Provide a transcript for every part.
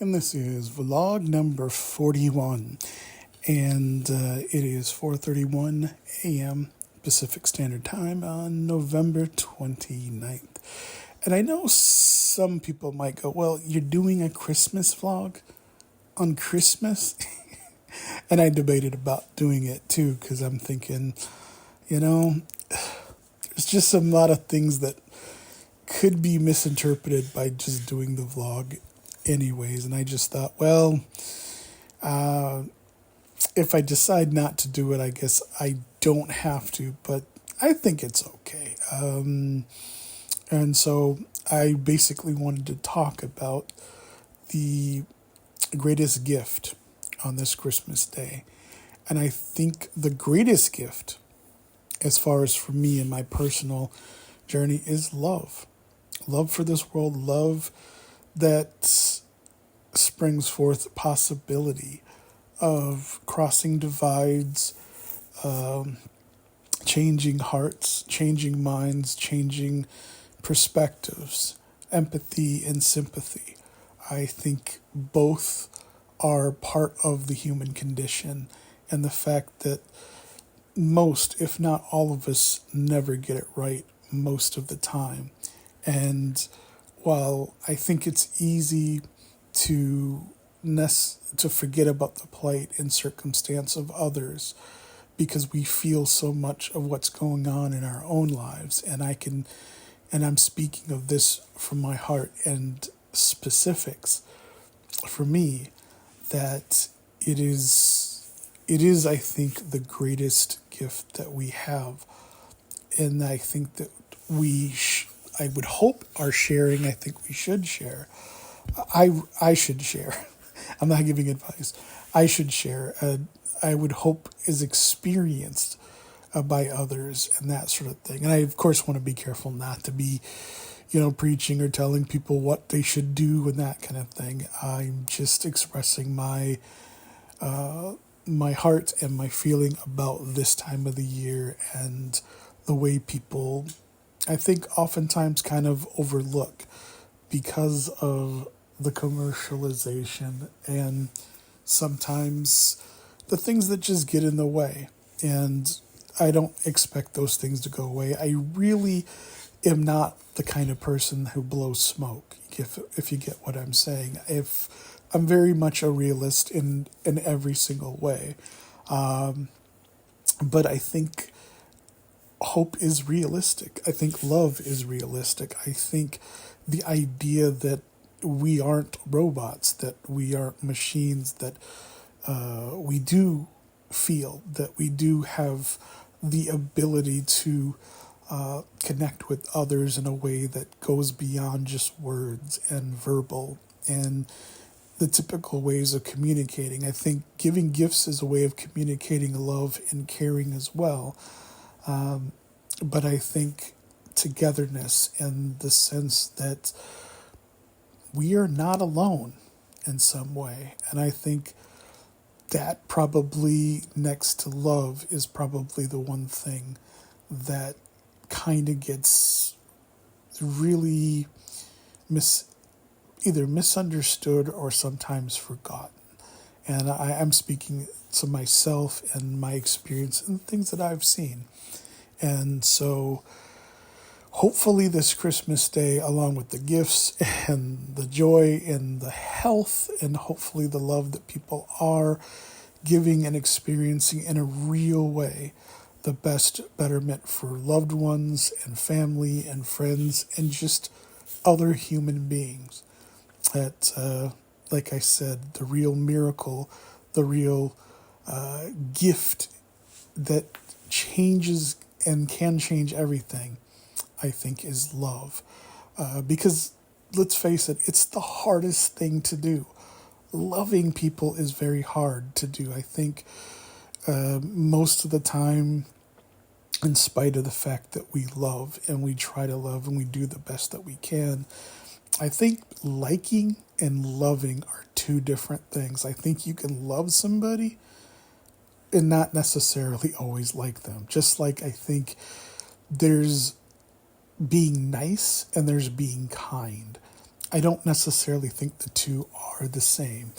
And this is vlog number 41. And it is 4:31 a.m. Pacific Standard Time on November 29th. And I know some people might go, well, you're doing a Christmas vlog on Christmas? And I debated about doing it too, because I'm thinking, you know, there's just a lot of things that could be misinterpreted by just doing the vlog anyways. And I just thought, well, if I decide not to do it, I guess I don't have to, but I think it's okay. And so I basically wanted to talk about the greatest gift on this Christmas day. And I think the greatest gift, as far as for me in my personal journey, is love. Love for this world, love that springs forth possibility of crossing divides, changing hearts, changing minds, changing perspectives, empathy and sympathy. I think both are part of the human condition, and the fact that most, if not all of us, never get it right most of the time. And while I think it's easy to to forget about the plight and circumstance of others because we feel so much of what's going on in our own lives, and I'm speaking of this from my heart and specifics for me, that it is I think the greatest gift that we have. And I think that I would hope are sharing. I think we should share. I should share. I'm not giving advice. I should share. I would hope is experienced by others and that sort of thing. And I, of course, want to be careful not to be, preaching or telling people what they should do and that kind of thing. I'm just expressing my heart and my feeling about this time of the year and the way people, I think, oftentimes kind of overlook because of the commercialization and sometimes the things that just get in the way. And I don't expect those things to go away. I really am not the kind of person who blows smoke, if you get what I'm saying. If I'm very much a realist in every single way. But I think hope is realistic. I think love is realistic. I think the idea that we aren't robots, that we aren't machines, that we do feel, that we do have the ability to connect with others in a way that goes beyond just words and verbal and the typical ways of communicating. I think giving gifts is a way of communicating love and caring as well. But I think togetherness and the sense that we are not alone in some way. And I think that probably next to love is probably the one thing that kind of gets really either misunderstood or sometimes forgotten. And I'm speaking to myself and my experience and things that I've seen. And so hopefully this Christmas day, along with the gifts and the joy and the health and hopefully the love that people are giving and experiencing in a real way, the best betterment for loved ones and family and friends and just other human beings. That, like I said, the real miracle, the real gift that changes and can change everything, I think, is love. Because let's face it, it's the hardest thing to do. Loving people is very hard to do. I think most of the time, in spite of the fact that we love and we try to love and we do the best that we can, I think liking and loving are two different things. I think you can love somebody and not necessarily always like them. Just like I think there's being nice and there's being kind. I don't necessarily think the two are the same.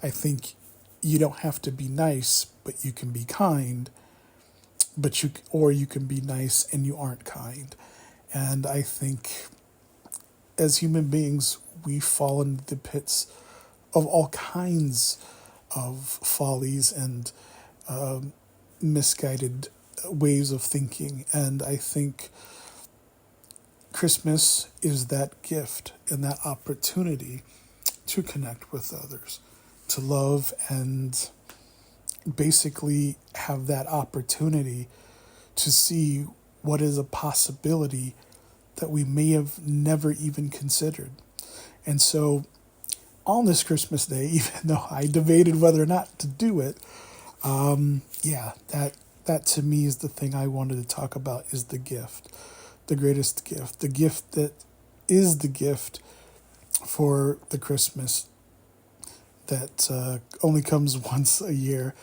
I think you don't have to be nice, but you can be kind, or you can be nice and you aren't kind. And I think as human beings, we fall into the pits of all kinds of follies and misguided ways of thinking. And I think Christmas is that gift and that opportunity to connect with others, to love, and basically have that opportunity to see what is a possibility that we may have never even considered. And so on this Christmas Day, even though I debated whether or not to do it, that to me is the thing I wanted to talk about, is the gift, the greatest gift, the gift that is the gift for the Christmas that only comes once a year.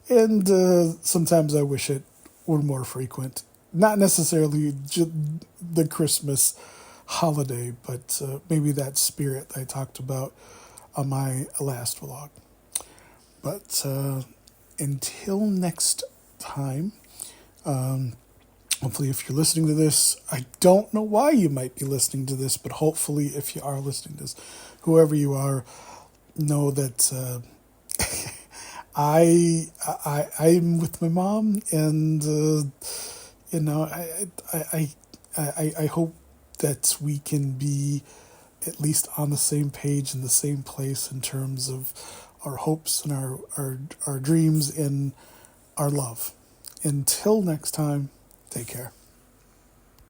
And sometimes I wish it were more frequent. Not necessarily the Christmas holiday, but maybe that spirit I talked about on my last vlog. But until next time, hopefully if you're listening to this, I don't know why you might be listening to this, but hopefully if you are listening to this, whoever you are, know that I'm with my mom, and I hope that we can be at least on the same page in the same place in terms of our hopes and our dreams and our love. Until next time, take care.